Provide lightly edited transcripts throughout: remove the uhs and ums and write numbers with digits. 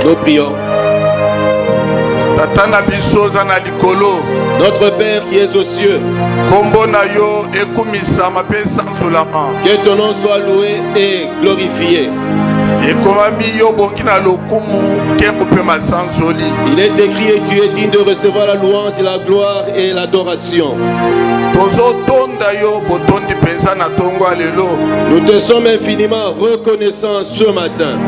Nous prions. Notre Père qui es aux cieux, que ton nom soit loué et glorifié. Il est écrit et tu es digne de recevoir la louange, la gloire et l'adoration. Nous te sommes infiniment reconnaissants ce matin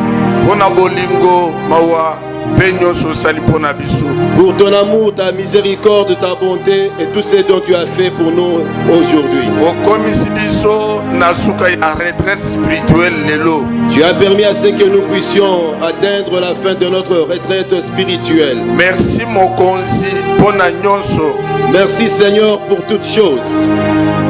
pour ton amour, ta miséricorde, ta bonté et tout ce dont tu as fait pour nous aujourd'hui. Tu as permis à ce que nous puissions atteindre la fin de notre retraite spirituelle. Merci mon konzi pona nyonso. Merci Seigneur pour toutes choses.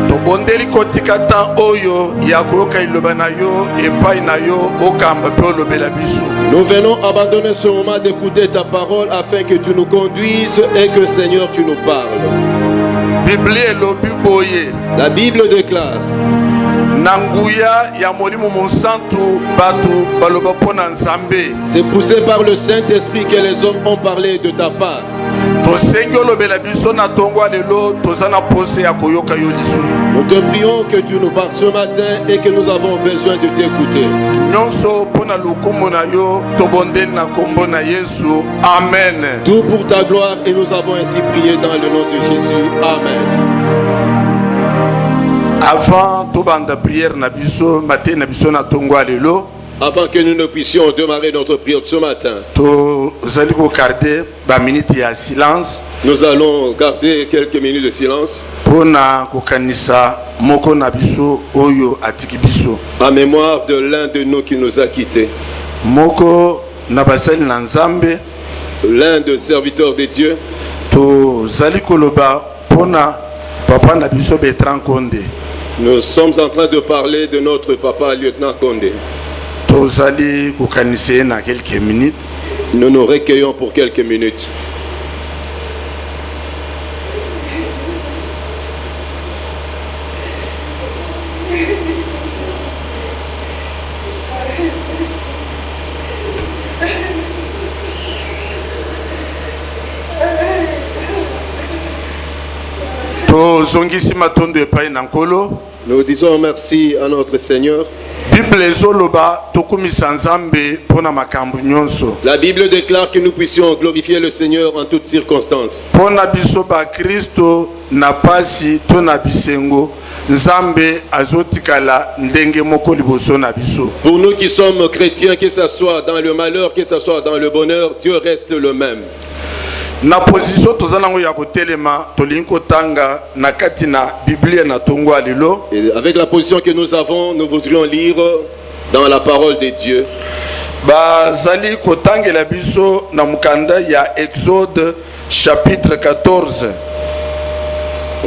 Tobondeli kotikata oyo ya koyoka iloba na yo epai na yo okamba pe olobela biso. Nous venons abandonner ce moment d'écouter ta parole afin que tu nous conduises et que Seigneur tu nous parles. Bible elobi boye. La Bible déclare. Nanguya ya molimo monsantu batu baloba pona nzambe. C'est poussé par le Saint-Esprit que les hommes ont parlé de ta part. Nous te prions que tu nous parles ce matin et que nous avons besoin de t'écouter. Amen. Tout pour ta gloire et nous avons ainsi prié dans le nom de Jésus. Amen. Avant de la prière, avant que nous ne puissions démarrer notre prière ce matin, nous allons garder quelques minutes de silence en mémoire de l'un de nous qui nous a quittés, l'un des serviteurs de Dieu. Nous sommes en train de parler de notre papa, lieutenant Condé. Nous nous recueillons pour quelques minutes. Nous disons merci à notre Seigneur. La Bible déclare que nous puissions glorifier le Seigneur en toutes circonstances. Pour nous qui sommes chrétiens, que ce soit dans le malheur, que ce soit dans le bonheur, Dieu reste le même. Na position tozanango ya kotelema tolinko tanga na kati na Biblia na tongwa lelo. Avec la position que nous avons, nous voudrions lire dans la parole de Dieu. Bazali kotangela biso na mukanda ya Exode chapitre 14.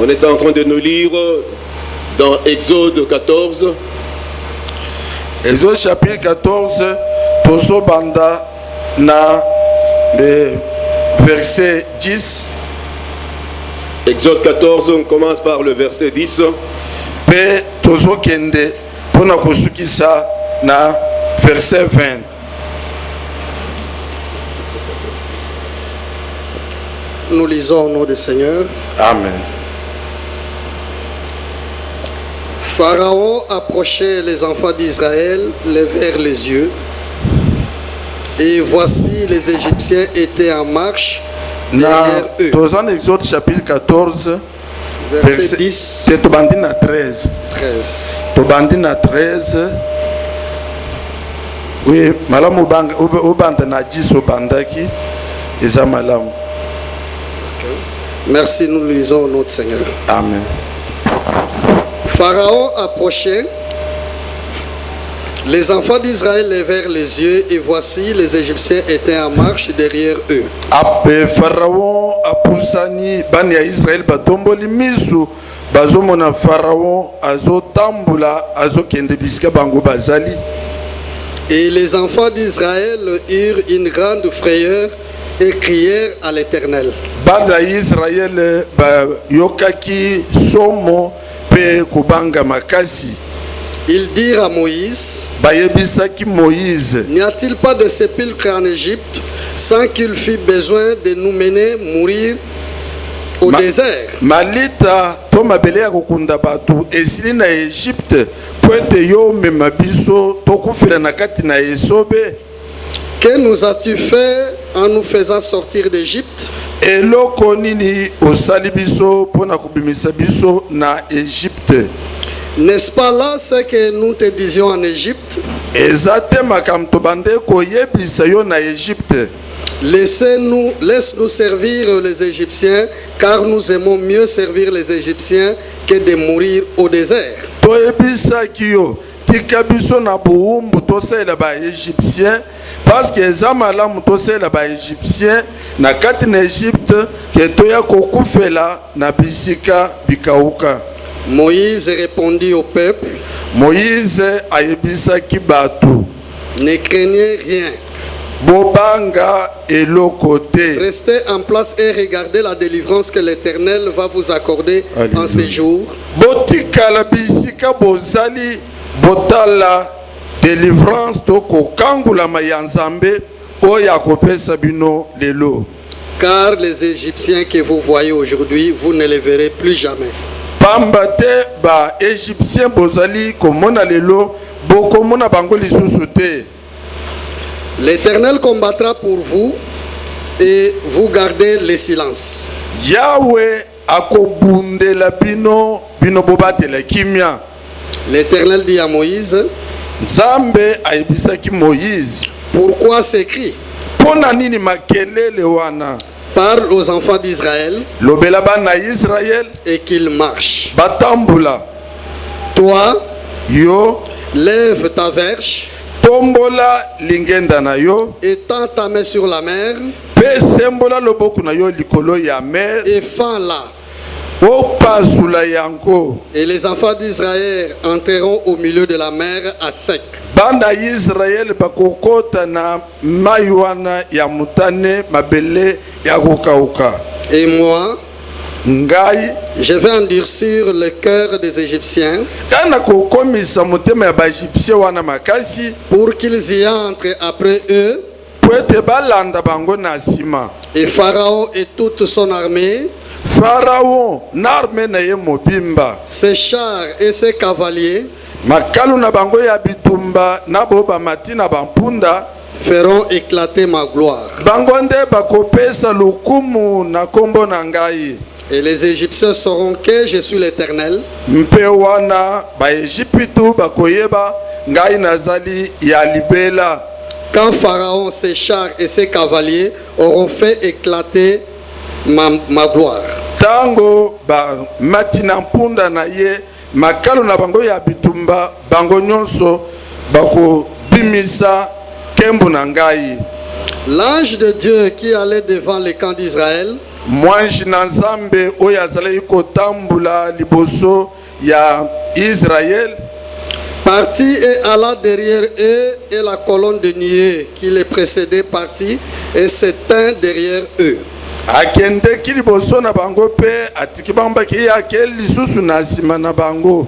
On est en train de nous lire dans Exode 14. Exode chapitre 14 tozo banda na le verset 10. Exode 14, on commence par le verset 10. Pe tozo kende pona kosukisa na verset 20. Nous lisons au nom du Seigneur. Amen. Pharaon approchait les enfants d'Israël, levèrent les yeux. Et voici, les Égyptiens étaient en marche derrière eux. Dans Exode chapitre 14, verset 10. C'est Tobandina 13. 13. Tobandina 13. Oui, malamu obanda na 10 obandaki eza malamu. Merci, nous lisons notre Seigneur. Amen. Pharaon approchait. Les enfants d'Israël levèrent les yeux et voici les Égyptiens étaient en marche derrière eux. Pharaon apusani bani ya Israël batomboli misu bazomona Pharaon azotambula azokende bisika bango bazali. Et les enfants d'Israël eurent une grande frayeur et crièrent à l'Éternel. Bani Israël ba yokaki somo pe kubanga makasi. Ils dirent à Moïse, bayebisaki Moïse, n'y a-t-il pas de sépulcre en Égypte sans qu'il fût besoin de nous mener mourir au désert? malita to mabele ya kokunda batu esili na Egypte po ete yo mema biso tokufela na kati na esobe. Que nous as-tu fait en nous faisant sortir d'Égypte? Eloko nini osali biso pona kubimisa biso na Egypte? N'est-ce pas là ce que nous te disions en Égypte? Ezate makamto bande koyebisa yo na Egypte. Laisse-nous servir les Égyptiens, car nous aimons mieux servir les Égyptiens que de mourir au désert. Toyebisaki yo tika biso na buumbu tosala ba Égyptien, parce que eza malamu tosala ba Égyptien na kati na Égypte ke toya kokufela na bisika bikauka. Moïse répondit au peuple, Moïse ayebisaki batu, ne craignez rien. bobanga elokote. Restez en place et regardez la délivrance que l'Éternel va vous accorder en ces jours. Botikala bisika bozali botala délivrance to kokangula mayanzambe oya kopesa bino lelo. Car les Égyptiens que vous voyez aujourd'hui, vous ne les verrez plus jamais. Pambate ba Égyptien bozali komona lelo bokomona bango lisusu te. L'Éternel combattra pour vous et vous gardez le silence. Yahweh akobundela bino bino bobatela kimia. L'Éternel dit à Moïse, Nzambe ayebisaki Moïse, pourquoi ces cris? pona nini makelele wana? Parle aux enfants d'Israël Lobela bana Israël et qu'ils marchent. batambula. Toi, Yo lève ta verge tombola lingenda na yo et tends ta main sur la mer pe sembola loboko na yo likolo ya mer et fends-la. opasula yango. Et les enfants d'Israël entreront au milieu de la mer à sec. Banda Israël bakokota na mai wana ya mutane mabele ya kokauka. Et moi, Ngai je vais endurcir le cœur des Égyptiens kana kokomisa motema ya baegyptien wana makasi pour qu'ils y entrent après eux. po ete balanda bango na nsima. Et Pharaon et toute son armée, Pharaon na arme na ye mobimba, ses chars et ses cavaliers makalu na bango ya bitumba na bo bamati na bampunda feront éclater ma gloire. bango nde bakopesa lokumu na kombo na ngai. Et les Égyptiens sauront que je suis l'Éternel Mpe wana baegyptu bakoyeba ngai nazali ya libela. quand Pharaon, ses chars et ses cavaliers auront fait éclater ma gloire. Tango ba mati na mpunda na ye makalu na bango ya bitumba bango nyonso bakobimisa kembo na ngai. L'ange de Dieu qui allait devant les camps d'Israël Mwanji na Nzambe oyo azali kotambula liboso ya Israël partit et alla derrière eux, et la colonne de nuée qui les précédait partit et s'éteint derrière eux. akendeki liboso na bango pe atiki bambaki yake lisusu na nsima na bango.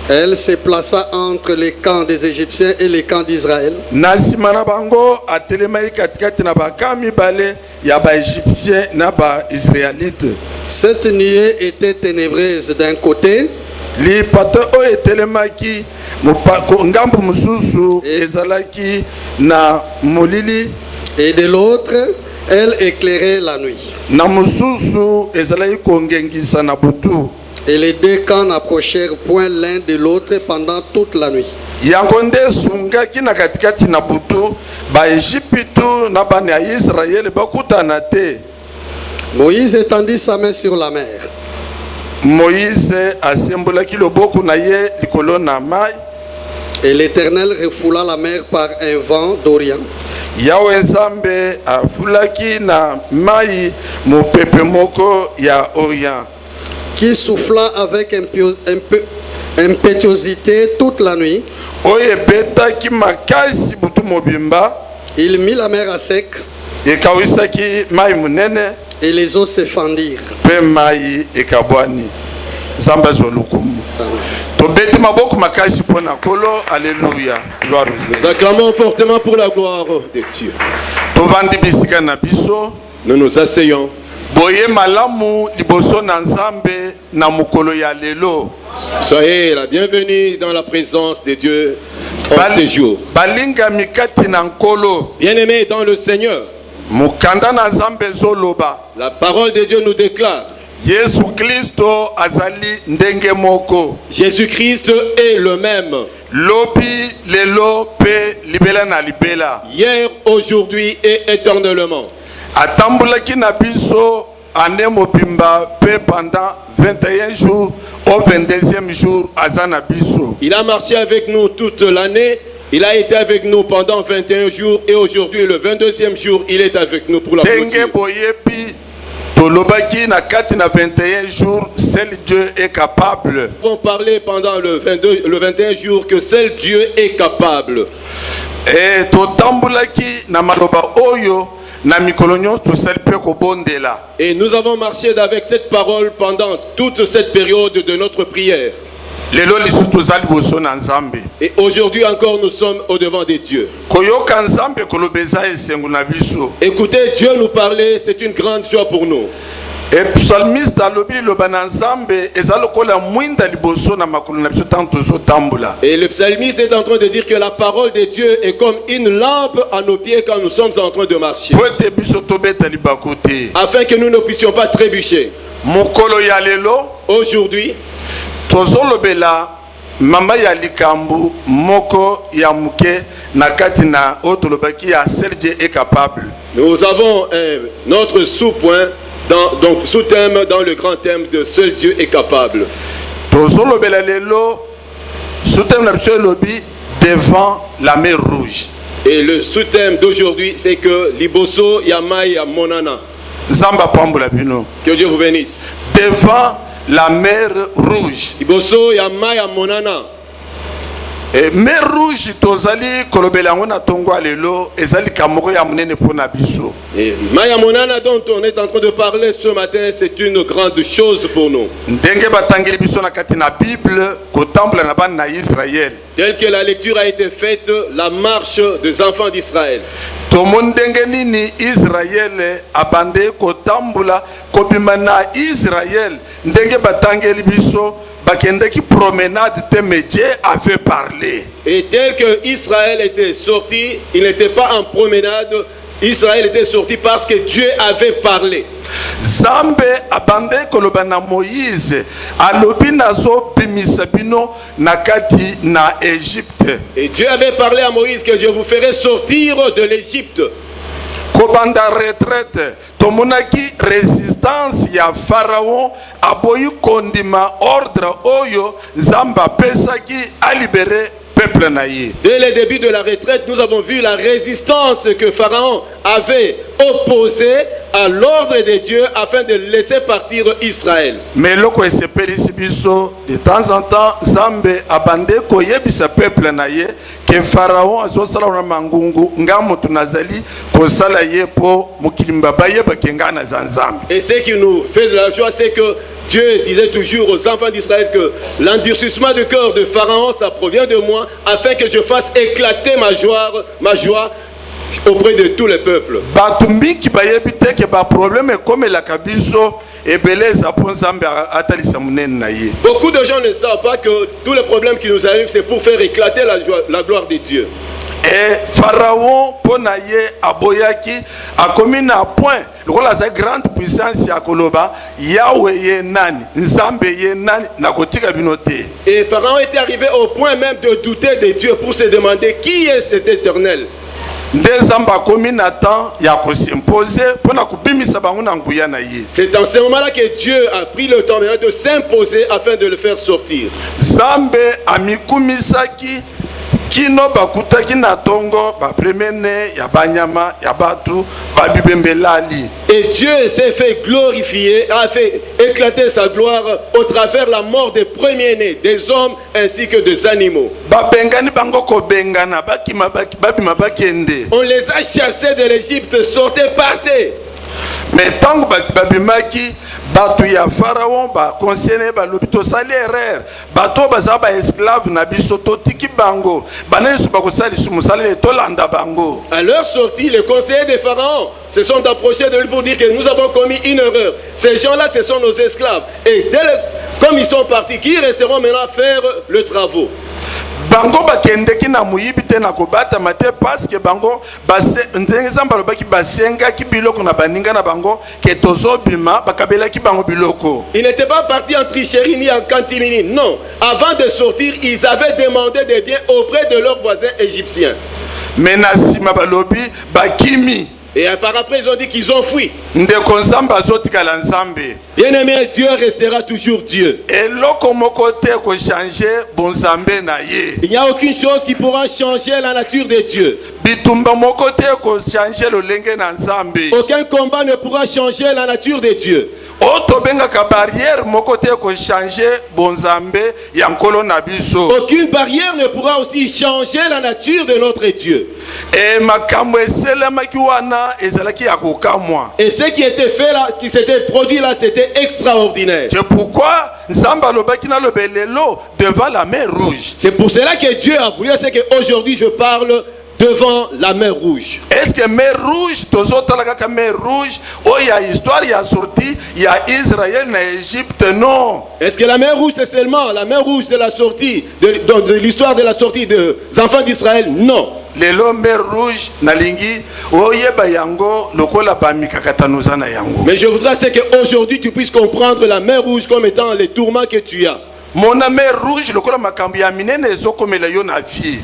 Elle se plaça entre les camps des Égyptiens et les camps d'Israël. Na nsima na bango atelemaki katikati na bakamp mibale ya baegyptien na baisraélite. Cette nuée était ténébreuse d'un côté lipata oyo etelemaki ngambu mosusu ezalaki na molili et de l'autre, elle éclairait la nuit. na mosusu ezalaki kongengisa na butu. Et les deux camps n'approchèrent point l'un de l'autre pendant toute la nuit. yango nde esungaki na katikati na butu baegyptu na bana ya Israele bakutana te. Moïse étendit sa main sur la mer. Moïse asembolaki loboko na ye likolo na mai. Et l'Éternel refoula la mer par un vent d'Orient Yawe Nzambe afulaki na mai mopepe moko ya Orient qui souffla avec impétuosité toute la nuit. oyo ebetaki makasi butu mobimba Il mit la mer à sec ekawisaki mai munene et les eaux se fendirent. pe mai ekabwani. Zamba zolukumu. Tobeti maboko makasi pona kolo. Alléluia. Gloire au Seigneur. Nous acclamons fortement pour la gloire de Dieu. Tovandi bisika na biso. Nous nous asseyons. Boye malamu liboso na Nzambe na mukolo ya lelo. Soyez la bienvenue dans la présence de Dieu en ce jour. Balinga mikati na nkolo. Bien-aimés dans le Seigneur, Mukanda na Nzambe zoloba. la parole de Dieu nous déclare: Yesu Kristo azali ndenge moko. Jésus-Christ est le même. Lobi lelo pe libela na libela. Hier, aujourd'hui et éternellement. Atambulaki na biso ane mobimba pe pendant 21 jours au 22e jour azana biso. Il a marché avec nous toute l'année. Il a été avec nous pendant 21 jours et aujourd'hui, le 22e jour, il est avec nous pour la Denge clôture. boyebi tolobaki na kati na 21 jours, seul Dieu est capable. Nous avons parlé pendant le 21 jours que seul Dieu est capable. Et totambulaki na maloba oyo na mikolo nyonso tosali mpe kobondela. Et nous avons marché avec cette parole pendant toute cette période de notre prière. Lelo lisu tozali boso na Nzambe. Et aujourd'hui encore, nous sommes au-devant des dieux. Koyoka Nzambe kolobeza esengo na biso. Écoutez Dieu nous parler, c'est une grande joie pour nous. Et psalmiste alobi loba na Nzambe eza lokola mwinda liboso na makolo na biso tanto tozotambula. Et le psalmiste est en train de dire que la parole de Dieu est comme une lampe à nos pieds quand nous sommes en train de marcher, Po ete biso tobeta libako te. afin que nous ne puissions pas trébucher. Mokolo ya lelo Aujourd'hui, tozolobela mama ya likambu moko ya muke na kati na oyo tolobaki ya seul Dieu est capable. nous avons notre sous-point, donc sous-thème dans le grand thème de seul Dieu est capable. Tozolobela lelo sous-thème na biso elobi devant la mer rouge. Et le sous-thème d'aujourd'hui, c'est que Liboso Yamai Monana. Nzamba pambola bino. Que Dieu vous bénisse. Devant la mer rouge. Liboso Yamai Monana. Et mer rouge tozali kolobela yango na tongo lelo ezali kamoko ya munene pona biso. Et Maya Monana dont on est en train de parler ce matin, c'est une grande chose pour nous. Ndenge batangeli biso na kati na Bible kotambola na bana na Israël. Telle que la lecture a été faite, la marche des enfants d'Israël. Tomon ndenge nini Israël abande kotambola kobima na Israël ndenge batangeli biso bakendeki promenade te mais Dieu avait parlé. Et tel que Israël était sorti, il n'était pas en promenade. Israël était sorti parce que Dieu avait parlé. Zambe abande koloba na Moïse alobi nazo bimisa bino na kati na Égypte. Et Dieu avait parlé à Moïse que je vous ferai sortir de l'Égypte. Kobanda retraite tomonaki résistance ya Pharaon aboyi kondima ordre oyo Zamba pesaki a libérer peuple na ye. Dès le début de la retraite, nous avons vu la résistance que Pharaon avait opposée à l'ordre de Dieu afin de laisser partir Israël. Mais loko esepelisi biso de temps en temps Zambe abande koyebisa peuple na ye que Pharaon azosala na mangungu ngamo tunazali kosala ye po mukilimba baye bakenga na Nzambe. Et ce qui nous fait de la joie, c'est que Dieu disait toujours aux enfants d'Israël que l'endurcissement du cœur de Pharaon, ça provient de moi, afin que je fasse éclater ma joie auprès de tous les peuples. Batumbiki bayebi te ke ba problème comme la kabiso ebeleza po Nzambe atalisa munene na ye. Beaucoup de gens ne savent pas que tous les problèmes qui nous arrivent, c'est pour faire éclater la gloire de Dieu. Et Pharaon pona ye aboyaki akomi na point lokola za grande puissance ya koloba Yahweh ye nani Nzambe ye nani na kotika bino te. Et Pharaon était arrivé au point même de douter de Dieu pour se demander qui est cet éternel. Nde Nzamba komi na temps ya ko s'imposer pona kubimisa bango na nguya na ye. C'est dans ce moment-là que Dieu a pris le temps de s'imposer afin de le faire sortir. Nzambe amikumisaki kino bakutaki na tongo ba première ya banyama ya batu babibembelali. Et Dieu s'est fait glorifier, a fait éclater sa gloire au travers la mort des premiers-nés, des hommes ainsi que des animaux. Babengani bango ko bengana bakima babima bakende. On les a chassés de l'Égypte, sortez, partez. Mais tant que babimaki bato ya pharaon ba conseiller ba lobito sali erreur bato baza ba esclave na biso totiki bango banani so bakosali sumusali tolanda bango. À leur sortie, les conseillers des pharaons se sont approchés de lui pour dire que nous avons commis une erreur. Ces gens-là, ce sont nos esclaves. Et comme ils sont partis, qui resteront maintenant faire le travail? Bango bakendeki na muyibi te na kobata mate parce que bango base ndenge zamba lobaki basenga ki biloko na baninga na bango ke tozobima bakabela ki bango biloko. Ils n'étaient pas partis en tricherie ni en cantimini. Non. Avant de sortir, ils avaient demandé des biens auprès de leurs voisins égyptiens. Mais na sima balobi bakimi. Et par après, ils ont dit qu'ils ont fui. Ndeko nzamba zotikala nzambe. Bien-aimé, Dieu restera toujours Dieu. Eloko moko te ko changer bonzambe na ye. Il n'y a aucune chose qui pourra changer la nature de Dieu. Bitumba moko te ko changer lolenge na nzambe. Aucun combat ne pourra changer la nature de Dieu. Oto benga ka barrière moko te ko changer bonzambe ya nkolo na biso. Aucune barrière ne pourra aussi changer la nature de notre Dieu. Et makambo eselema ki wana ezalaki ya kokamwa. Et ce qui était fait là, qui s'était produit là, c'était extraordinaire. C'est pourquoi nzamba lobaki na lobelelo devant la mer rouge. C'est pour cela que Dieu a voulu, c'est qu'aujourd'hui je parle devant la mer rouge. Est-ce que mer rouge, tozotalaka mer rouge, oh il y a histoire, il y a sortie, il y a Israël na Égypte, non. Est-ce que la mer rouge c'est seulement la mer rouge de la sortie, de l'histoire de la sortie des enfants d'Israël? Non. Lelo mer rouge nalingi oyeba yango lokola bamikakatanoza na yango. Mais je voudrais c'est qu'aujourd'hui tu puisses comprendre la mer rouge comme étant les tourments que tu as. Mon mer rouge lokola makambi ya minene ezokomela yo na vie.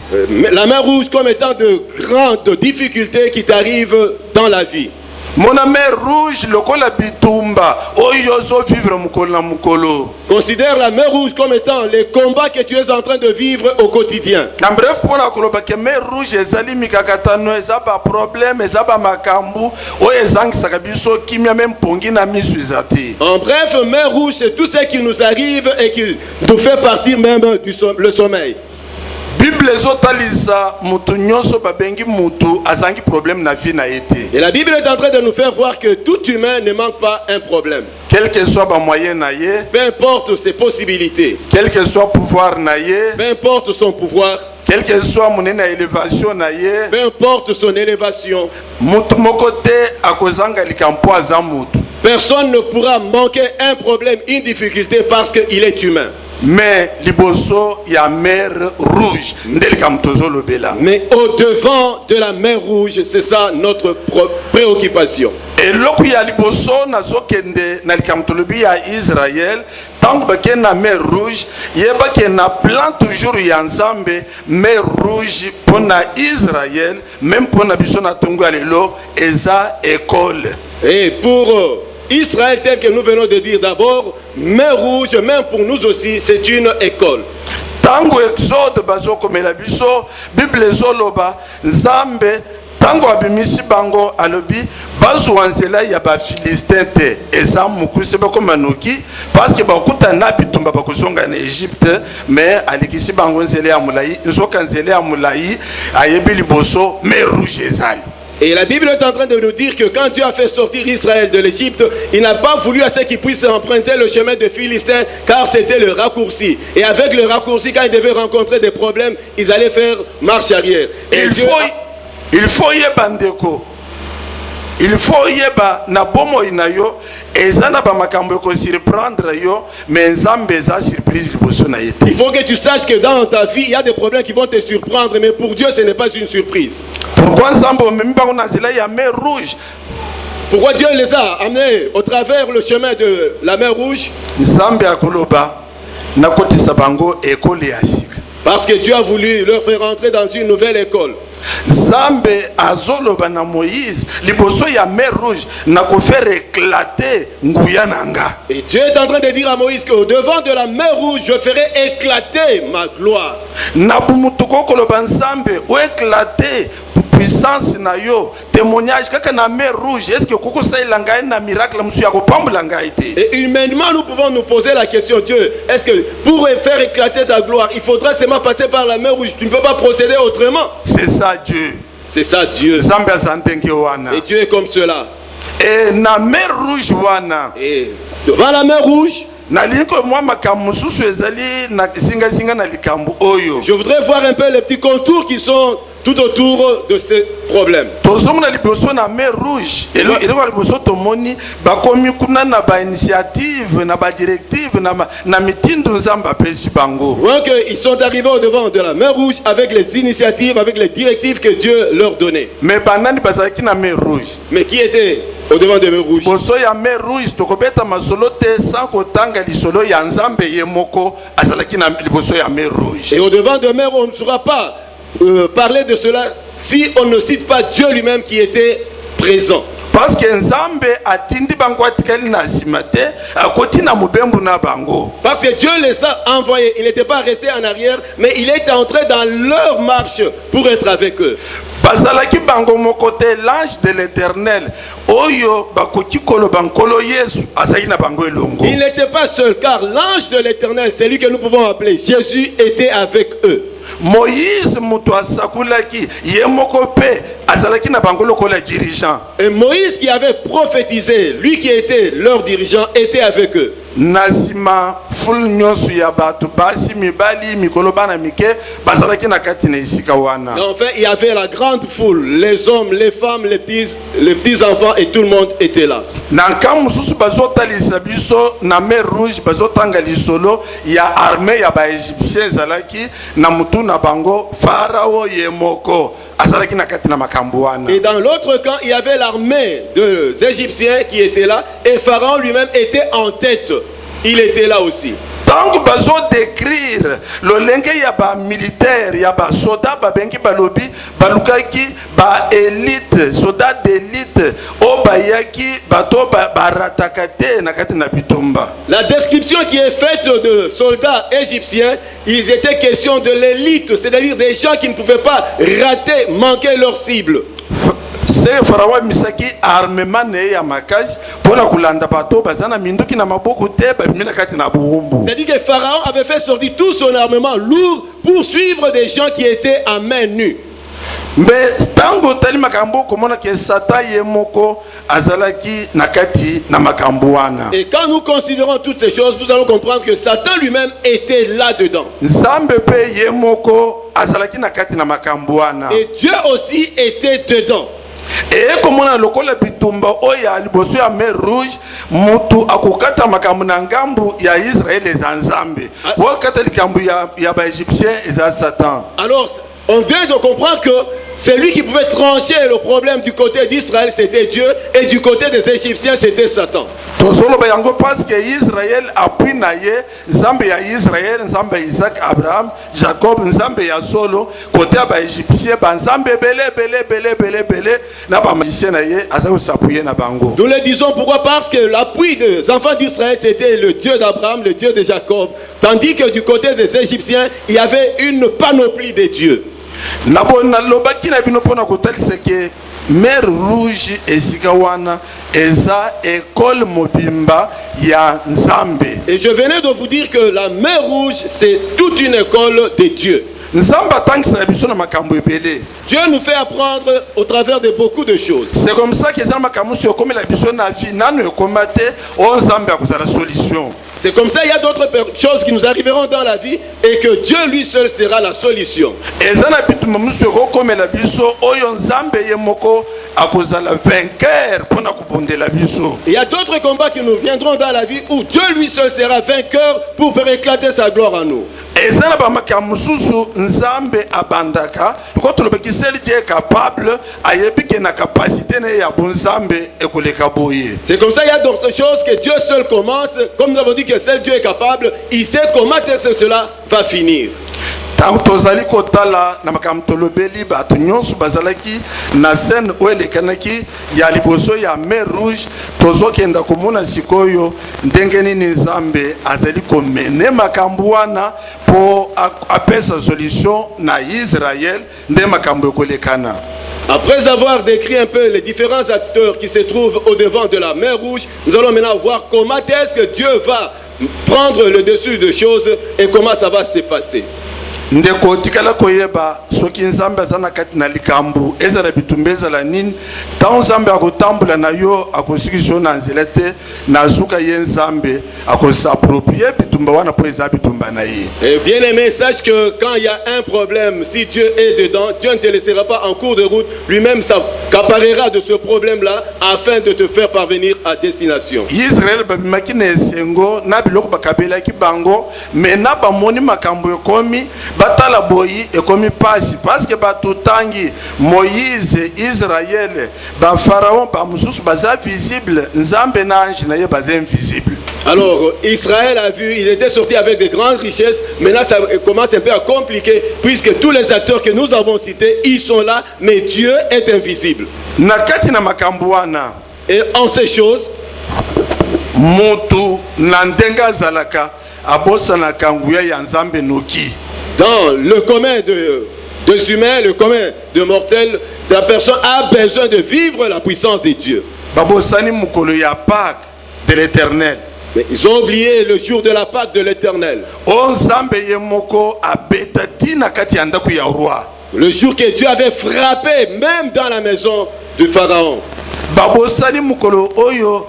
La mer rouge comme étant de grandes difficultés qui t'arrivent dans la vie. Mon mer rouge lokola bitumba oyozo vivre mukolo na mukolo. Considère la mer rouge comme étant les combats que tu es en train de vivre au quotidien. En bref, pour la koloba que mer rouge ezali mikakatano ezaba problème ezaba makambu o ezang sakabiso kimia même pongi na misu ezati. En bref, mer rouge c'est tout ce qui nous arrive et qui nous fait partir même le sommeil. Bible ezotalisa mutu nyonso babengi mutu azangi problème na vie na été. Et la Bible est en train de nous faire voir que tout humain ne manque pas un problème. Quel que soit ba moyen na ye, peu importe ses possibilités, quel que soit pouvoir na ye, peu importe son pouvoir, quel que soit mon élévation na ye, peu importe son élévation, mutu moko te akozanga likampo aza mutu. Personne ne pourra manquer un problème, une difficulté parce qu'il est humain. Mais liboso ya mer rouge ndelika mtozo lobela. Mais au devant de la mer rouge, c'est ça notre préoccupation. Et loku ya liboso nazokende na likamtolobi ya Israël tant que na mer rouge yeba ke na plan toujours ya nzambe mer rouge pour na Israël même pour na biso na tongo ya lelo eza école. Et pour Israël, tel que nous venons de dire d'abord, mer rouge, même pour nous aussi, c'est une école. Tango exode bazoko melabiso, Bible zoloba, Nzambe, tango abimisi bango alobi, bazu wanzela ya ba Filistin te, eza mukuse bako manoki, parce que bakuta na bitumba bakozonga na Égypte, mais alikisi bango nzela ya mulai, nzoka nzela ya mulai, ayebi liboso, mer rouge ezali. Et la Bible est en train de nous dire que quand Dieu a fait sortir Israël de l'Égypte, il n'a pas voulu à ce qu'ils puissent emprunter le chemin de Philistins, car c'était le raccourci. Et avec le raccourci, quand ils devaient rencontrer des problèmes, ils allaient faire marche arrière. Et il faut yebandeko. Il faut yeba na bomo inayo ezana ba makambo ko surprendre yo mais nzambe za surprise liboso na yete. Il faut que tu saches que dans ta vie il y a des problèmes qui vont te surprendre, mais pour Dieu ce n'est pas une surprise. Pourquoi nzambe memba on azela ya mer rouge? Pourquoi Dieu les a amenés au travers le chemin de la mer rouge? Nzambe akoloba na kotisa bango école ya sika. Parce que Dieu a voulu leur faire entrer dans une nouvelle école. Zambe azoloba na Moïse liboso ya mer rouge na ko faire éclater nguya nanga. Et Dieu est en train de dire à Moïse qu'au devant de la mer rouge je ferai éclater ma gloire. Na bumutuko koloba Nzambe o éclater puissance na yo témoignage kaka na mer rouge est-ce que koko saila ngai na miracle musu ya ko pambola ngai te. Et humainement nous pouvons nous poser la question, Dieu, est-ce que pour faire éclater ta gloire il faudra seulement passer par la mer rouge? Tu ne peux pas procéder autrement. C'est ça Dieu. C'est ça Dieu. Zambe azantenge wana. Et Dieu est comme cela. Et na mer rouge wana. Et devant la mer rouge, je voudrais voir un peu les petits contours qui sont tout autour de ce problème. Ils sont arrivés au devant de la mer rouge avec les initiatives, avec les directives que Dieu leur donnait. Mais qui était au devant de la mer rouge? Et au devant de la mer, on ne saura pas parler de cela si on ne cite pas Dieu lui-même qui était présent. Parce que Dieu les a envoyés. Il n'était pas resté en arrière, mais il est entré dans leur marche pour être avec eux. L'ange de l'Éternel, il n'était pas seul, car l'ange de l'Éternel, celui que nous pouvons appeler Jésus, était avec eux. Moïse et Moïse qui avait prophétisé, lui qui était leur dirigeant, était avec eux. Nasima ful nyosu ya batu basi mibali mikolo bana mike bazalaki na kati na isika wana. Enfin, il y avait la grande foule, les hommes, les femmes, les petits enfants, et tout le monde était là. Na kamususu bazotalisa biso na mer rouge bazotanga lisolo ya armée ya ba égyptien zalaki na mutu na bango Pharaon yemoko. Et dans l'autre camp, il y avait l'armée des Égyptiens qui était là, et Pharaon lui-même était en tête. Il était là aussi. Tant que bazo décrire le lengue ya ba militaire ya ba soda ba bengi ba lobi ba lukaki ba élite soda d'élite o ba yaki bato ba ratakate na kati na bitomba. La description qui est faite de soldats égyptiens, ils étaient question de l'élite, c'est-à-dire des gens qui ne pouvaient pas rater, manquer leur cible. C'est Pharaon misaki armement ne ya makasi pona kulanda bato bazana minduki na maboko te ba bimina kati na buhumbu. C'est-à-dire que Pharaon avait fait sortir tout son armement lourd pour suivre des gens qui étaient à main nue. Mais tango tali makambo komona ke Satan yemoko azalaki nakati na makambo wana. Et quand nous considérons toutes ces choses, nous allons comprendre que Satan lui-même était là-dedans. Nzambe pe yemoko azalaki nakati na makambo wana. Et Dieu aussi était dedans. Et comme on a le col bitumba oya liboso ya mer rouge mutu akukata makambo na ngambu ya Israël les Nzambe wakata likambu ya ba égyptien eza Satan. Alors on vient de comprendre que celui qui pouvait trancher le problème du côté d'Israël, c'était Dieu, et du côté des Égyptiens, c'était Satan. Parce que Israël appuie naye, Nzambe ya Israël, Nzambe Isaac, Abraham, Jacob, Nzambe ya solo, côté ba Égyptien, Nzambe belé, na ba magicien naye, asa s'appuyer na bango. Nous le disons pourquoi? Parce que l'appui des enfants d'Israël, c'était le Dieu d'Abraham, le Dieu de Jacob, tandis que du côté des Égyptiens, il y avait une panoplie de dieux. Mer rouge esika wana eza école mobimba ya Nzambe. Et je venais de vous dire que la mer rouge, c'est toute une école de Dieu. Dieu nous fait apprendre au travers de beaucoup de choses. C'est comme ça que c'est comme ça, il y a d'autres choses qui nous arriveront dans la vie et que Dieu lui seul sera la solution. Il y a d'autres combats qui nous viendront dans la vie où Dieu lui seul sera vainqueur pour faire éclater sa gloire en nous. C'est comme ça, il y a d'autres choses que Dieu seul commence. Comme nous avons dit que seul Dieu est capable, il sait comment cela va finir. Tant tozali kotala na makamtolobeli batu nyonso bazalaki na scène oelekanaki ya liboso ya mer rouge tozokenda komona sikoyo ndenge nini Nzambe azali komene makambo wana po apesa solution na Israël nde makambo ekolekana. Après avoir décrit un peu les différents acteurs qui se trouvent au devant de la mer rouge, nous allons maintenant voir comment est-ce que Dieu va prendre le dessus de choses et comment ça va se passer. ndeko tikala koyeba soki nzambe aza na kati na likambo ezala bitumba ezala nini ntango nzambe akotambula na yo akosikisa yo na nzela te na suka ye nzambe akosaproprie bitumba wana mpo eza bitumba na ye. Et bien aimé, sache que quand il y a un problème, si Dieu est dedans, Dieu ne te laissera pas en cours de route, lui-même s'accaparera de ce problème-là afin de te faire parvenir à destination. Israël babimaki na esengo na biloko bakabelaki bango me na bamoni makambo ekomi batala boyi ekomi pasi parce que batutangi Moïse Israël ba pharaon ba mususu baza visible nzambe na ange na ye baza invisible. Alors Israël a vu, il était sorti avec de grandes richesses. Maintenant ça commence un peu à compliquer puisque tous les acteurs que nous avons cités, ils sont là, mais Dieu est invisible. Nakati na makambo wana et en ces choses mutu na ndenga zalaka abosanaka nguya ya nzambe noki. Dans le commun des humains, le commun de mortels, la personne a besoin de vivre la puissance de Dieu. Babosani mukolo ya Pâques de l'Éternel. Mais ils ont oublié le jour de la Pâque de l'Éternel. Le jour que Dieu avait frappé même dans la maison du Pharaon. Babosani mukolo oyo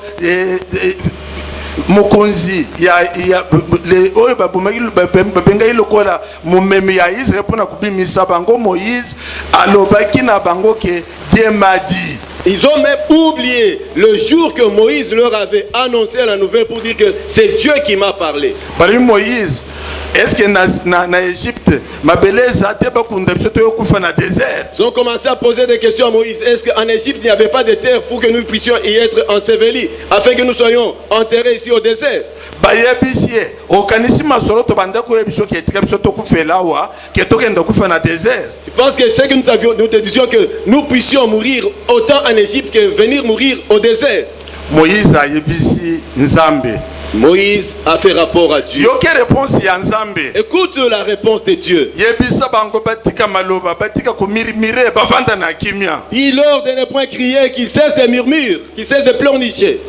mokonzi ya le oyo babengai lokola mumemi ya Israël pona kubimisa bango Moïse alobaki na bango ke Dieu m'a dit. Ils ont même oublié le jour que Moïse leur avait annoncé la nouvelle pour dire que c'est Dieu qui m'a parlé. Moïse, est-ce que na Égypte, ils ont commencé à poser des questions à Moïse. Est-ce qu'en Égypte il n'y avait pas de terre pour que nous puissions y être ensevelis, afin que nous soyons enterrés ici au désert? Tu penses que c'est que nous te disions que nous puissions mourir autant en Égypte que venir mourir au désert? Moïse a yebisi Nzambe. Moïse a fait rapport à Dieu. Écoute la réponse de Dieu. Dis-leur de ne point crier, qu'ils cessent de murmurer, qu'ils cessent de pleurnicher.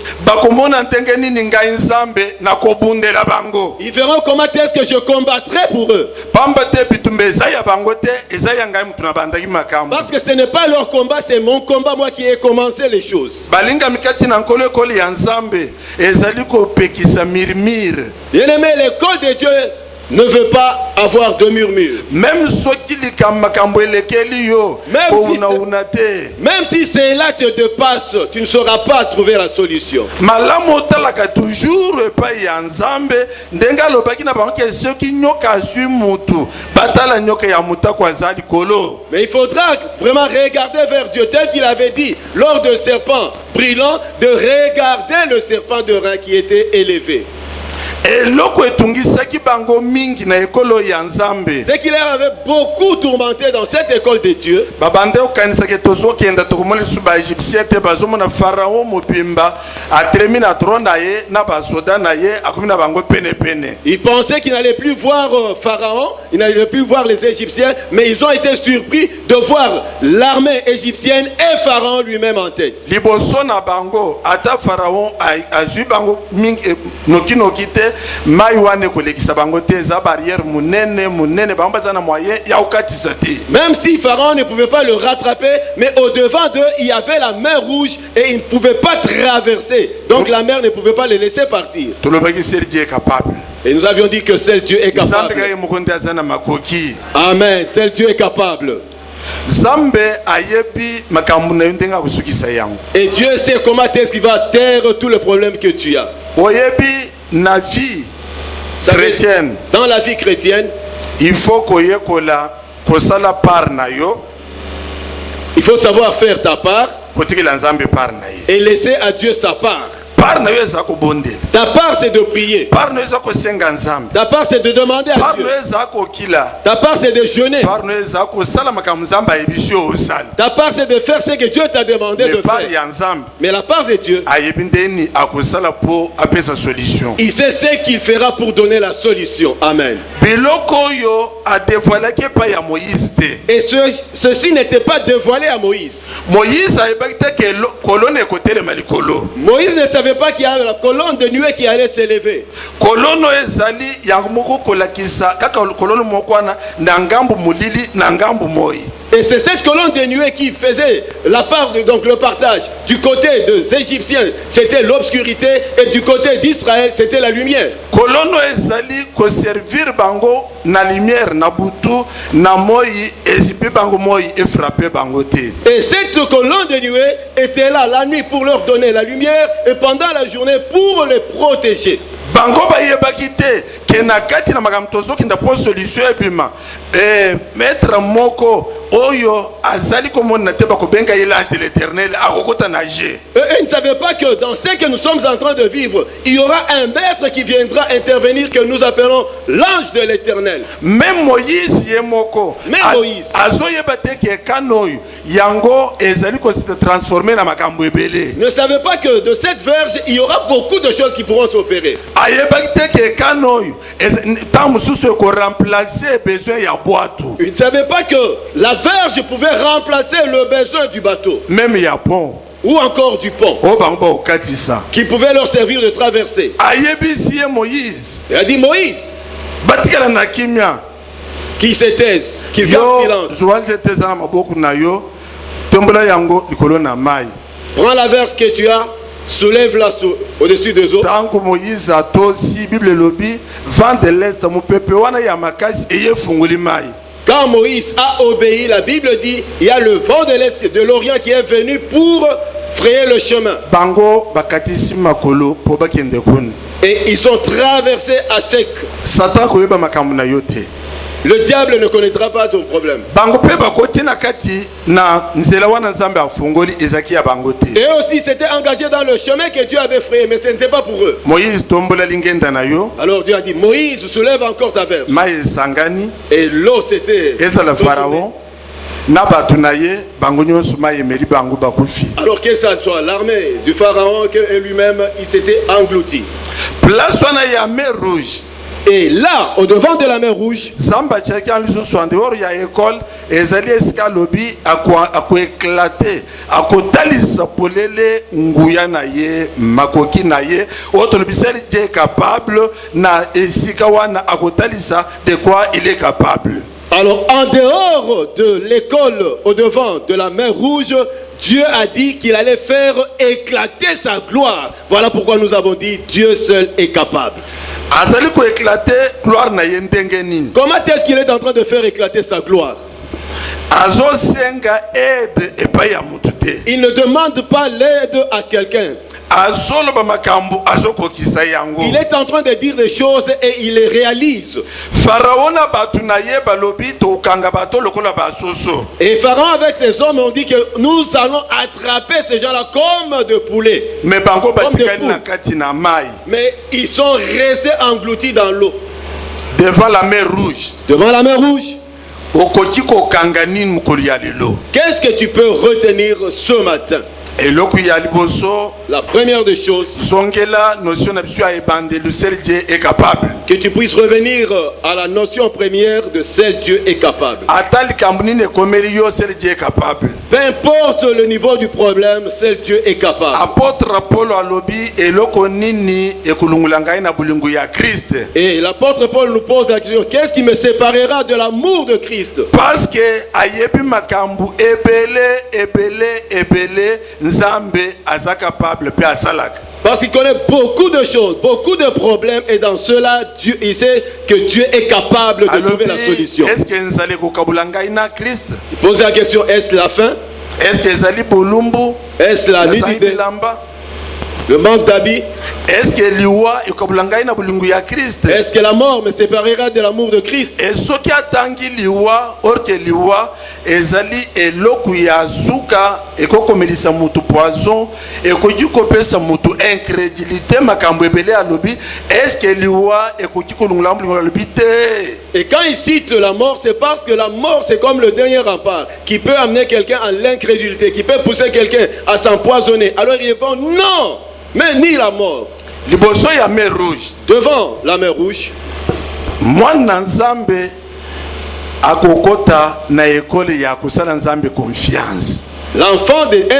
Ils verront comment est-ce que je combattrai pour eux. Parce que ce n'est pas leur combat, c'est mon combat, moi qui ai commencé les choses. Bien-aimé, l'école de Dieu ne veut pas avoir de murmure. Même si c'est là que te passe, tu ne sauras pas trouver la solution. Mais il faudra vraiment regarder vers Dieu tel qu'il avait dit lors de serpent brûlant, de regarder le serpent de rein qui était élevé. Ce qui leur avait beaucoup tourmenté dans cette école de Dieu. Ils pensaient qu'ils n'allaient plus voir Pharaon, ils n'allaient plus voir les Égyptiens, mais ils ont été surpris de voir l'armée égyptienne et Pharaon lui-même en tête. Même si Pharaon ne pouvait pas le rattraper, mais au-devant d'eux, il y avait la mer rouge et ils ne pouvaient pas traverser. Donc la mer ne pouvait pas les laisser partir. Et nous avions dit que seul Dieu est capable. Amen. Seul Dieu est capable. Et Dieu sait comment est-ce qu'il va taire tous les problèmes que tu as. Na vie chrétienne, dans la vie chrétienne, il faut il faut savoir faire ta part et laisser à Dieu sa part. Ta part c'est de prier. Ta part c'est de demander à Dieu. Ta part c'est de jeûner. Ta part c'est de faire ce que Dieu t'a demandé de faire. Mais la part de Dieu, il sait ce qu'il fera pour donner la solution. Amen. Et ceci n'était pas dévoilé à Moïse. Moïse ne savait savait pas qu'il y a la colonne de nuée qui allait s'élever. Kolono ezali yango moko kolakisa kaka kolono moko wana na ngambu mulili na ngambu moi. Et c'est cette colonne de nuée qui faisait la part donc le partage. Du côté des Égyptiens, c'était l'obscurité, et du côté d'Israël, c'était la lumière. Kolono ezali ko servir bango na lumière na butu na moi ezipi bango moi et frapper bango te. Et cette colonne de nuée était là la nuit pour leur donner la lumière et pendant la journée pour les protéger. Bango ba yebaki te ke na kati na makambo tozokinda po solution ebima maître moko oyo azali komona te bakobenga ye l'ange de l'éternel akokota na je. Ils ne savaient pas que dans ce que nous sommes en train de vivre, il y aura un maître qui viendra intervenir que nous appelons l'ange de l'éternel. Même Moïse ye moko azoyeba te ke kanoyo yango ezali ko se transformer na makambo ebele. Ne savait pas que de cette verge il y aura beaucoup de choses qui pourront s'opérer. Ayebaki te ke kanoyo tant mususu ko remplacer besoin ya boato. Ils ne savaient pas que la verge pouvait remplacer le besoin du bateau. Même ya pont. Ou encore du pont. Qui pouvait leur servir de traverser. Moïse. Il a dit Moïse. Qui se taise, qui garde silence. Prends la verge que tu as, soulève-la au-dessus des eaux. Tant que Moïse a aussi Bible lobby, vent de l'est, mon peuple wana yamakasi eye funguli mai. Quand Moïse a obéi, la Bible dit, il y a le vent de l'est et de l'orient qui est venu pour frayer le chemin. Bango bakatisi makolo po bakende kun. Et ils sont traversés à sec. Satan koyeba makambo na yote. Le diable ne connaîtra pas ton problème. Et aussi s'étaient engagés dans le chemin que Dieu avait frayé, mais ce n'était pas pour eux. Alors Dieu a dit, Moïse, soulève encore ta verge. Et l'eau s'était... Alors que ça soit l'armée du pharaon et lui-même, il s'était englouti. Et là, au devant de la mer Rouge, alors en dehors de l'école, au devant de la mer Rouge, Dieu a dit qu'il allait faire éclater sa gloire. Voilà pourquoi nous avons dit Dieu seul est capable. Comment est-ce qu'il est en train de faire éclater sa gloire? Il ne demande pas l'aide à quelqu'un. Il est en train de dire des choses et il les réalise. Et Pharaon avec ses hommes ont dit que nous allons attraper ces gens-là comme de poulets. Mais ils sont restés engloutis dans l'eau. Devant la mer Rouge. Devant la mer Rouge. Qu'est-ce que tu peux retenir ce matin? La première des choses, que tu puisses revenir à la notion première de seul Dieu est capable. Peu importe le niveau du problème, seul Dieu est capable. Et l'apôtre Paul nous pose la question, qu'est-ce qui me séparera de l'amour de Christ? Parce que parce qu'il connaît beaucoup de choses, beaucoup de problèmes, et dans cela, Dieu, il sait que Dieu est capable de trouver la solution. Est-ce que nous allons Christ? Il pose la question, est-ce la fin? Est-ce que est-ce la nudité? Le manque d'habits? Est-ce que est-ce que la mort me séparera de l'amour de Christ? Et ce qui attendit liwa, or que liwa, ezali eloku ya zuka, eko komelisa mutu poison, eko jukopesa mutu incrédulité makambo ebele alobi, est-ce que liwa eko jikolungulambu alobi te? Et quand il cite la mort, c'est parce que la mort c'est comme le dernier rempart qui peut amener quelqu'un à l'incrédulité, qui peut pousser quelqu'un à s'empoisonner. Alors il répond non, mais ni la mort. Devant la mer Rouge, mwana nzambe akokota na ekole ya kusala nzambe confiance. Un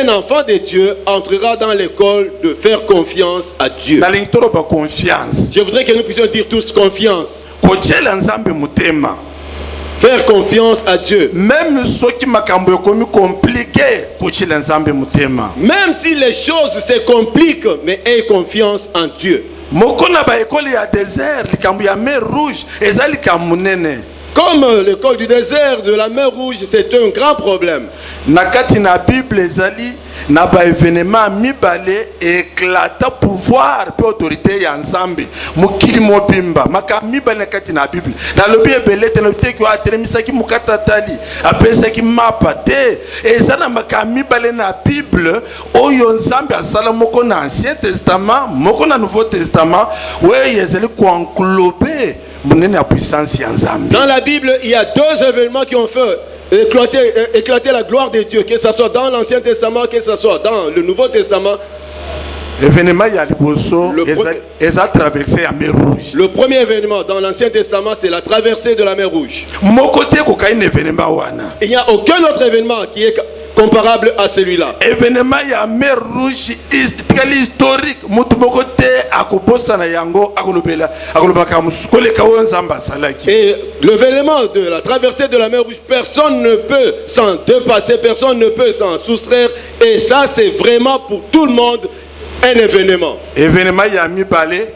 enfant de Dieu entrera dans l'école de faire confiance à Dieu. nalingi toloba confiance Je voudrais que nous puissions dire tous confiance. kotyela nzambe motema Faire confiance à Dieu. même soki makambo ekomi komplike kotyela nzambe motema Même si les choses se compliquent, mais aie confiance en Dieu. moko na baekole ya désert likambo ya mer rouge eza likambo monene Comme l'école du désert de la mer Rouge, c'est un grand problème. na kati na bible ezali na baévénement mibale éclata pouvoir mpe autorité ya nzambe mokili mobimba makambo mibale na kati na bible nalobi ebele te nalobi teki atelemisaki mokatatali apesaki mapa te eza na makambo mibale na bible oyo nzambe asala moko na ancien testament moko na nouveau testament oyo ezali koenglobe monene ya puissance ya nzambe. Dans la Bible, il y a deux événements qui ont fait éclater la gloire de Dieu, que ce soit dans l'Ancien Testament, que ce soit dans le Nouveau Testament. Événement ya liboso eza traversé ya mer rouge. Le premier événement dans l'Ancien Testament, c'est la traversée de la mer Rouge. Moko te kokai na événement wana. Il n'y a aucun autre événement qui est comparable à celui-là. Événement ya mer rouge très historique mutu moko te akobosa na yango akolobela koleka oyo nzambe asalaki. Et l'événement de la traversée de la mer Rouge, personne ne peut s'en dépasser, personne ne peut s'en soustraire. Et ça, c'est vraiment pour tout le monde un événement. Événement ya mibale.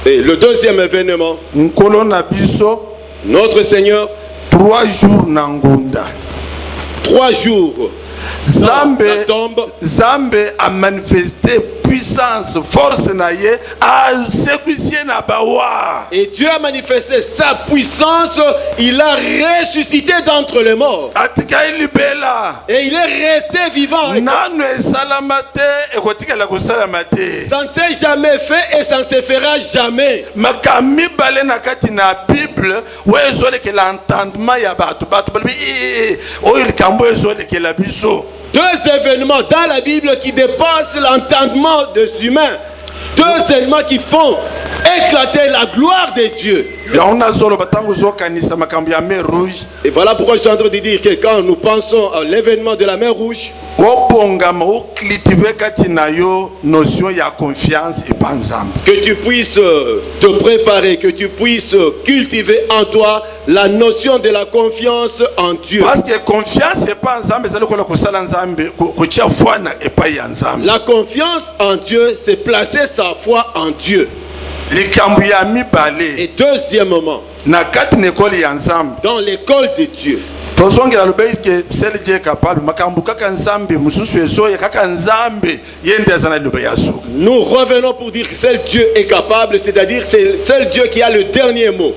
Et le deuxième événement, nkolo na biso notre Seigneur, 3 jours na ngunda. 3 jours. Zambe a manifesté puissance, force na ye, a sécuissier na bawa. Et Dieu a manifesté sa puissance, il a ressuscité d'entre les morts. Atika ilibela. Et il est resté vivant. Nanu esalamate, ekotikala kosalamate. Ça ne s'est jamais fait et ça ne se fera jamais. Makami bale na kati na Bible, wezole ke l'entendement ya batu balbi oyo likambo ezole ke la biso. 2 événements dans la Bible qui dépassent l'entendement des humains. 2 événements qui font éclater la gloire de Dieu. Et voilà pourquoi je suis en train de dire que quand nous pensons à l'événement de la mer Rouge, que tu puisses te préparer, que tu puisses cultiver en toi la notion de la confiance en Dieu. Parce que confiance c'est pas ensemble, la confiance en Dieu, c'est placer sa foi en Dieu. Et deuxièmement, dans l'école de Dieu, nous revenons pour dire que seul Dieu est capable, c'est-à-dire c'est seul Dieu qui a le dernier mot.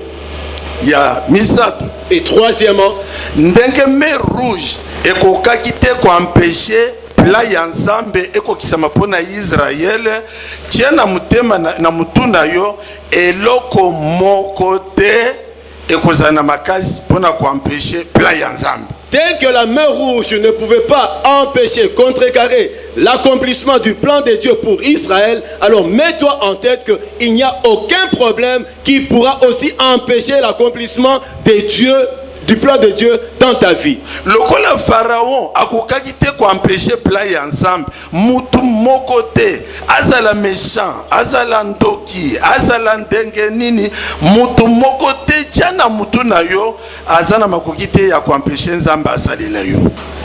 Et troisièmement, ndenge mer rouge ekokaki te koempêcher pla ya nzambe ekokisama mpona Israel tia na mutema na mutu na yo eloko moko te ekozala na makasi mpona koempêcher pla ya nzambe. Tel que la mer rouge ne pouvait pas empêcher, contrecarrer l'accomplissement du plan de Dieu pour Israël, alors mets-toi en tête qu'il n'y a aucun problème qui pourra aussi empêcher l'accomplissement de Dieu, du plan de Dieu dans ta vie. Lokola Pharaon akokaki te ko empêcher plan ya ensemble mutu moko te azala méchant azala ndoki azala ndenge nini mutu moko te jana mutu na yo azana makoki te ya ko empêcher nzamba asalela yo.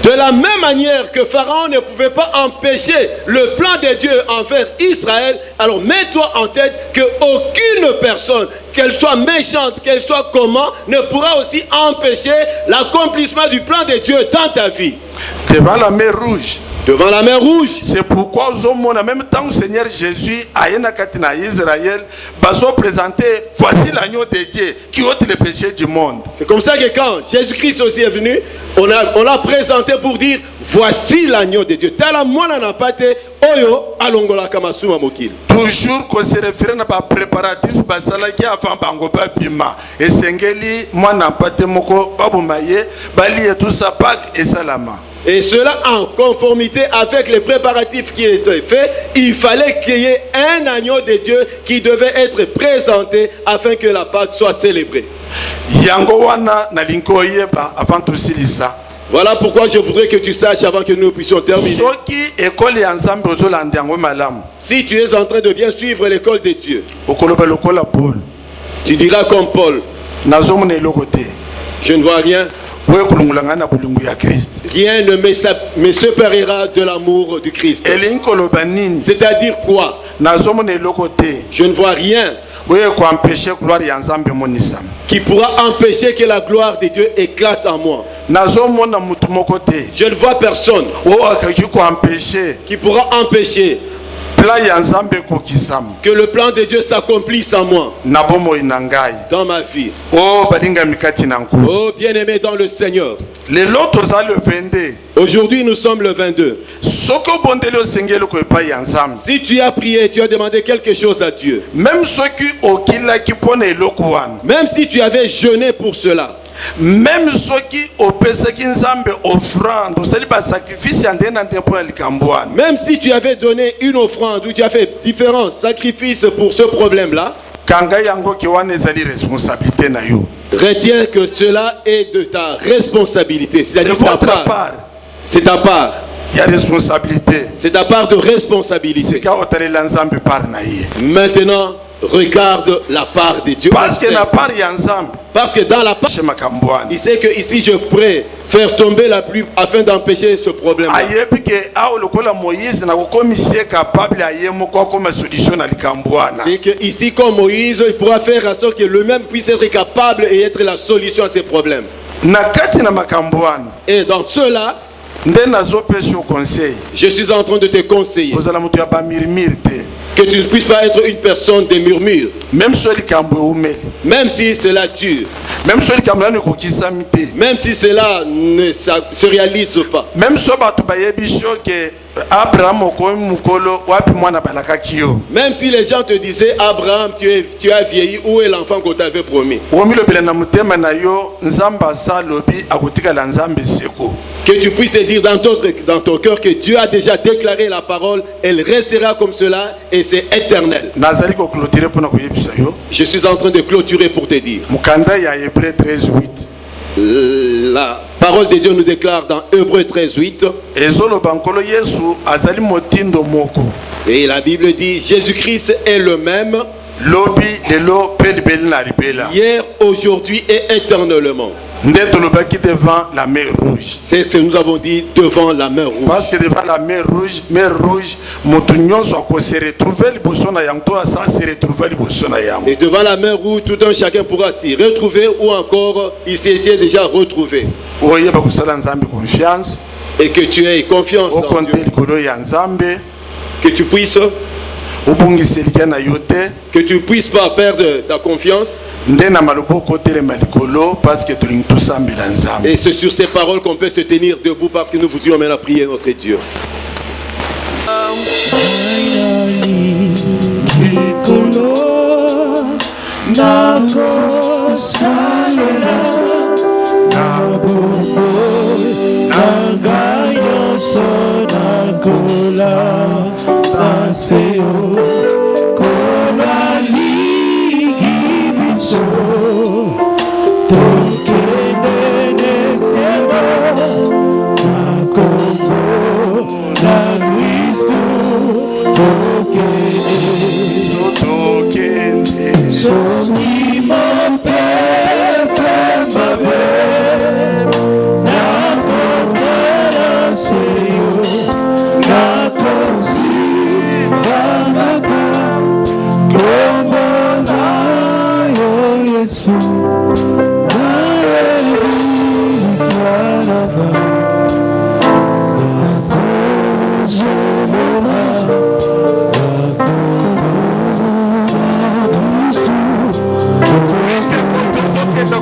De la même manière que Pharaon ne pouvait pas empêcher le plan de Dieu envers Israël, alors mets-toi en tête qu'aucune personne, qu'elle soit méchante, qu'elle soit comment, ne pourra aussi empêcher l'accomplissement du plan de Dieu dans ta vie. Devant la mer rouge. Devant la mer rouge. C'est pourquoi en même temps le Seigneur Jésus a na Israël, baso présenté voici l'agneau de Dieu qui ôte les péchés du monde. C'est comme ça que quand Jésus-Christ aussi est venu, on l'a présenté pour dire voici l'agneau de Dieu. Toujours qu'on se réfère à pas préparatif basala qui avant bango ba bima et sengeli mwana pate moko babumaye bali et tout ça Pâques et salama. Et cela en conformité avec les préparatifs qui étaient faits, il fallait qu'il y ait un agneau de Dieu qui devait être présenté afin que la Pâque soit célébrée. Yango wana na linko yeba avant tout silisa. Voilà pourquoi je voudrais que tu saches avant que nous puissions terminer. soki ekole ya nzambe ozolanda yango malamu Si tu es en train de bien suivre l'école de Dieu, okoloba lokola Paul tu diras comme Paul, nazomona eloko te je ne vois rien. oyo kolongola ngai na bolingo ya Kristo Rien ne me séparera de l'amour du Christ. elingi koloba nini C'est-à-dire quoi? nazomona eloko te Je ne vois rien oyo ekoampeshe gloire ya nzambe monisama qui pourra empêcher que la gloire de Dieu éclate en moi. nazomona mutu moko te Je ne vois personne oyo akoki koampeshe qui pourra empêcher plan ya nzambe ekokisama que le plan de Dieu s'accomplisse en moi, na bomoi na ngai dans ma vie. o balingami kati na nkulu Oh bien-aimé dans le Seigneur, lelo toza le 22 aujourd'hui nous sommes le 22. soki obondeli osengi eloko epai ya nzambe Si tu as prié, tu as demandé quelque chose à Dieu, même soki okilaki mpo na eloko wana même si tu avais jeûné pour cela, même soki opesaki nzambe offrande osali basacrifice ya ndenge na ndenge mpo na likambo wana même si tu avais donné une offrande ou tu as fait différents sacrifices pour ce problème-là, kanga yango ke wana ezali responsabilité na yo retiens que cela est de ta responsabilité, c'est c'est-à-dire ta votre part. part C'est ta part. ya responsabilité C'est ta part de responsabilité. sika otalela nzambe part na ye Maintenant, regarde la part de Dieu. parce que na part ya nzambe Parce que dans la part, che makambo wana il sait que ici je prie faire tomber la pluie afin d'empêcher ce problème. ayebi ke awa lokola moïse na kokomisie capable aye moko akoma solution na likambo wana C'est que ici, comme Moïse, il pourra faire en sorte que lui-même puisse être capable et être la solution à ces problèmes. na kati na makambo wana Et dans cela, nde nazopesa yo conseil je suis en train de te conseiller kozala moto ya bamirmire te que tu ne puisses pas être une personne de murmure, même so likambo eumeli même si cela dure, même so likambo nano ekokisami te même si cela ne se réalise pas, même so bato bayebi so ke abraham okomi mokolo wapi mwana balakaki yo même si les gens te disaient Abraham, tu as vieilli, où est l'enfant qu'on t'avait promis? omilobela na motema na yo nzambe asa lobi akotikala nzambe seko Que tu puisses te dire dans ton cœur que Dieu a déjà déclaré la parole, elle restera comme cela et c'est éternel. nazali koklotire mpona koyebisa yo Je suis en train de clôturer pour te dire. mokanda ya hébreu 13:8 La parole de Dieu nous déclare dans Hébreux 13:8. ezoloba nkolo yesu azali motindo moko Et la Bible dit, Jésus-Christ est le même lobi lelo mpe libeli na libela hier, aujourd'hui et éternellement. nde tolobaki devant la mer rouge C'est ce que nous avons dit devant la mer rouge. parce que devant la mer rouge moto nyonso akose retrouve liboso na yango to asa se retrouve liboso na yango Et devant la mer rouge, tout un chacun pourra s'y retrouver ou encore il s'était déjà retrouvé. oyeba kosala nzambe confiance Et que tu aies confiance en okonte Dieu, likolo ya nzambe que tu puisses obongisa likia na yo te que tu ne puisses pas perdre ta confiance. nde na maloba okotelema likolo parce que tolingi tosambela nzambe Et c'est sur ces paroles qu'on peut se tenir debout parce que nous voudrions maintenant prier notre Dieu.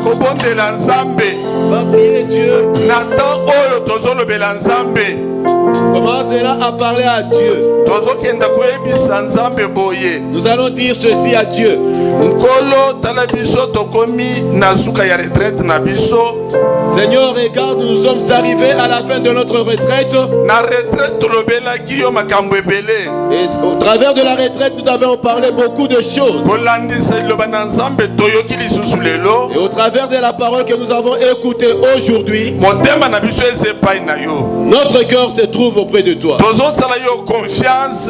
kobondela nzambe Va prier Dieu. na temps oyo tozolobela nzambe Commence déjà à parler à Dieu. tozokenda koyebisa nzambe boye Nous allons dire ceci à Dieu. nkolo tala biso tokomi na suka ya retraite na biso. Seigneur, regarde, nous sommes arrivés à la fin de notre retraite. Na retraite tolobelaki yo makambo ebele. Et au travers de la retraite, nous avons parlé beaucoup de choses. Kolandisa liloba na Nzambe toyoki lisusu lelo. Et au travers de la parole que nous avons écoutée aujourd'hui, Motema na biso ezepai na yo. notre cœur se trouve auprès de toi. Tozosala yo confiance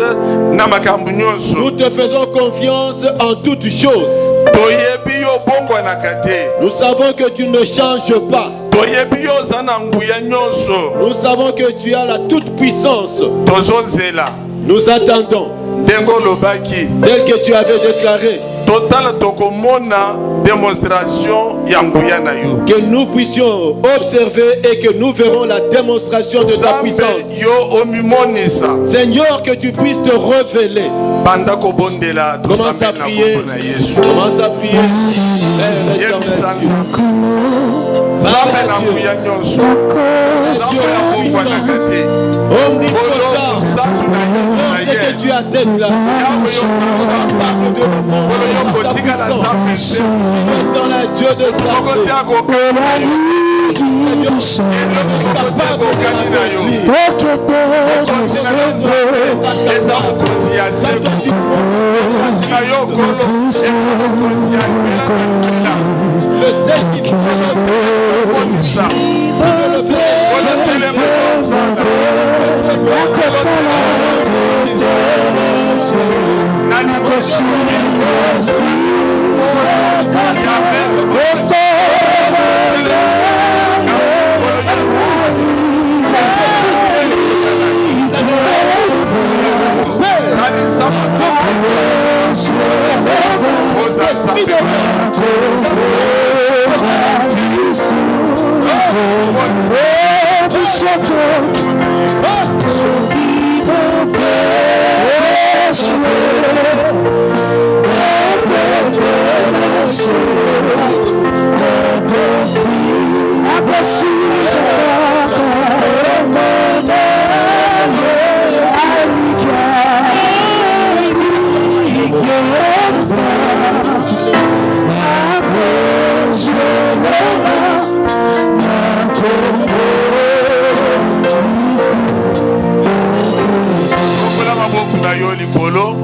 na makambo nyonso. Nous te faisons confiance en toutes choses. Toyebi yo bongo na kate. Nous savons que tu ne changes pas. Toyebi yo zana nguya nyonso. Nous savons que tu as la toute puissance. Tozozela. Nous attendons, Dengo lobaki. tel que tu avais déclaré, Total tokomona démonstration ya nguya na yo. que nous puissions observer et que nous verrons la démonstration de ta puissance. Zambe yo omimonisa. Seigneur, que tu puisses te révéler. Banda kobondela Commence à tosambe na prier. kombo na Yesu. Commence à prier. Père éternel Dieu. Zambe na nguya nyonso. Zambe ya bongo na kate. Omnipotent, ce que tu as déclaré. Parle de dans la Dieu de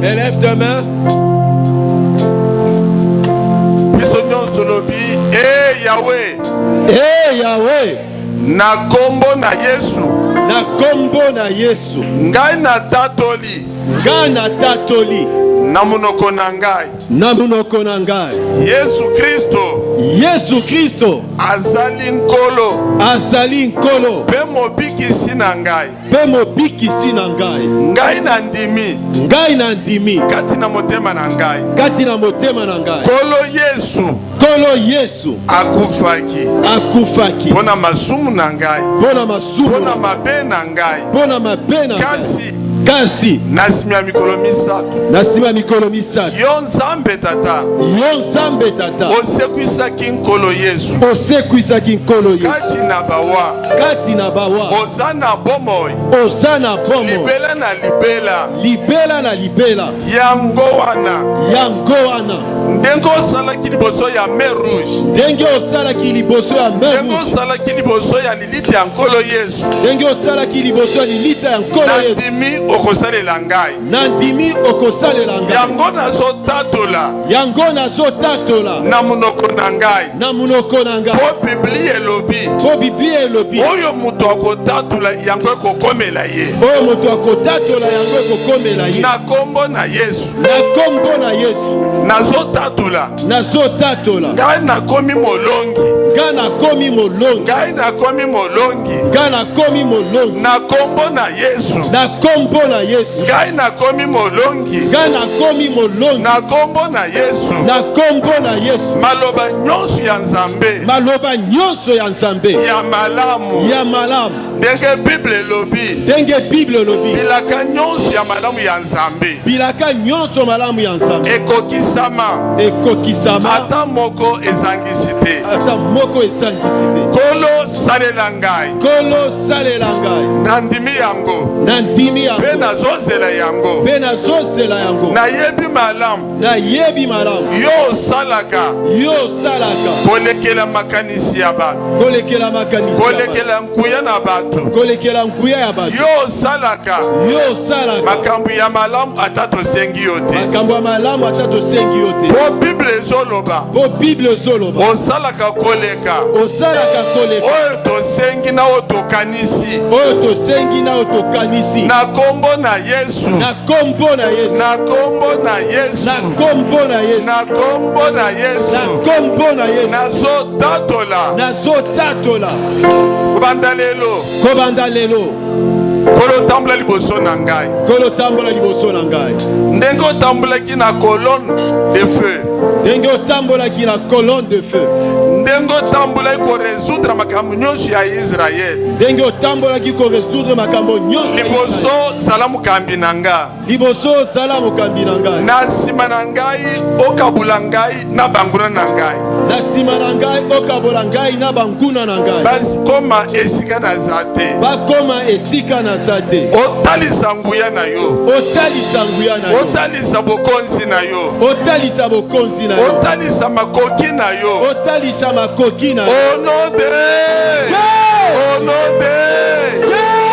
Élève ta main. Yahweh. Eh Yahweh. Na kombo na Yesu. Na kombo na Yesu. Ngai na tatoli. Ngai na tatoli. Na munoko na ngai. Na munoko na ngai. Yesu Kristo. Yesu Kristo. Azali nkolo. Azali nkolo. Pe mobikisi na ngai. Pe mobikisi na ngai. Ngai na ndimi. Ngai na ndimi. Kati na motema na ngai. Kati na motema na ngai. Kolo Yesu. Kolo Yesu. Akufaki. Akufaki. Pona masumu na ngai. Pona masumu. Pona mabe na ngai. Pona mabe na ngai. Kasi nasima mikolo misatu. Nasima mikolo misatu. Yo Nzambe tata. Yo Nzambe tata. Osekwisaki nkolo Yesu. Osekwisaki nkolo Yesu. Kati na bawa. Kati na bawa. Ozana bomoi. Ozana bomoi. Libela na libela. Libela na libela. Yango wana. Yango wana. Ndenge osalaki liboso ya mer rouge. Ndenge osalaki liboso ya mer rouge. Ndenge osalaki liboso ya lilita ya nkolo Yesu. Ndenge osalaki liboso ya lilita ya nkolo Yesu. Nandimi okosalela ngai. Nandimi okosalela ngai. Yango nazotatola. Yango nazotatola. Na munoko na ngai. Na munoko na ngai. Po Biblia elobi. Po Biblia elobi. Oyo muto akotatola yango ekokomela ye. Oyo muto akotatola yango ekokomela ye. Na kombo na Yesu. Na kombo na Yesu. Nazotatola. Nazotatola. Ngai nakomi molongi. Ngai nakomi molongi. Ngai nakomi molongi. Ngai nakomi molongi. Na kombo na Yesu. Na kombo na Yesu. Ngai nakomi molongi. Ngai nakomi molongi. Na kombo na Yesu. Na kombo na Yesu. Maloba nyonso ya Nzambe. Maloba nyonso ya Nzambe. Ya malamu. Ya malamu. Ndenge Bible elobi. Ndenge Bible elobi. Bilaka nyonso ya malamu ya Nzambe. Bilaka nyonso malamu ya Nzambe. Ekokisama. ekokisama ata moko ezangisi te. ata moko esangisi te. Kolo salela ngai Nkolo salela ngai nandimi yango nandimi yango mpe nazozela yango mpe nazozela yango nayebi malamu nayebi malamu yo osalaka yo osalaka kolekela makanisi ya bato kolekela makanisi ya bato, kolekela nkuya na bato kolekela nkuya ya bato yo osalaka yo osalaka makambo ya malamu ata tosengi yo te. makambo ya malamu ata tosengi yo te. Po bible ezoloba po bible ezoloba osalaka koleka osalaka koleka oyo tosengi na oyo tokanisi oyo tosengi na oyo tokanisi na kombo na Yesu na kombo na Yesu na kombo na Yesu na kombo na Yesu na kombo na na Yesu kombo na Yesu nazotatola nazotatola kobanda lelo kobanda lelo kolotambola liboso na ngai kolotambola liboso na ngai ndenge otambolaki na colonne de feu ndenge otambolaki na colonne de feu ndenge otambolaki koresoudre makambo nyonso ya Israel ndenge otambolaki koresoudre makambo nyonso liboso zala mokambi na nga liboso zala mokambi na ngai na nsima na ngai okabula ngai na banguna na ngai na nsima na ngai okabola ngai na banguna na ngai bakoma esika naza te bakoma esika naza te otalisa nguya na yo otalisa nguya na yo otalisa bokonzi na yo otalisa bokonzi na yo otalisa makoki na yo otalisa makoki na yo au nom de au nom de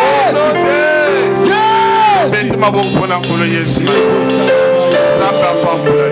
au nom de beti maboko mpona nkolo Yesu Nzambe apambola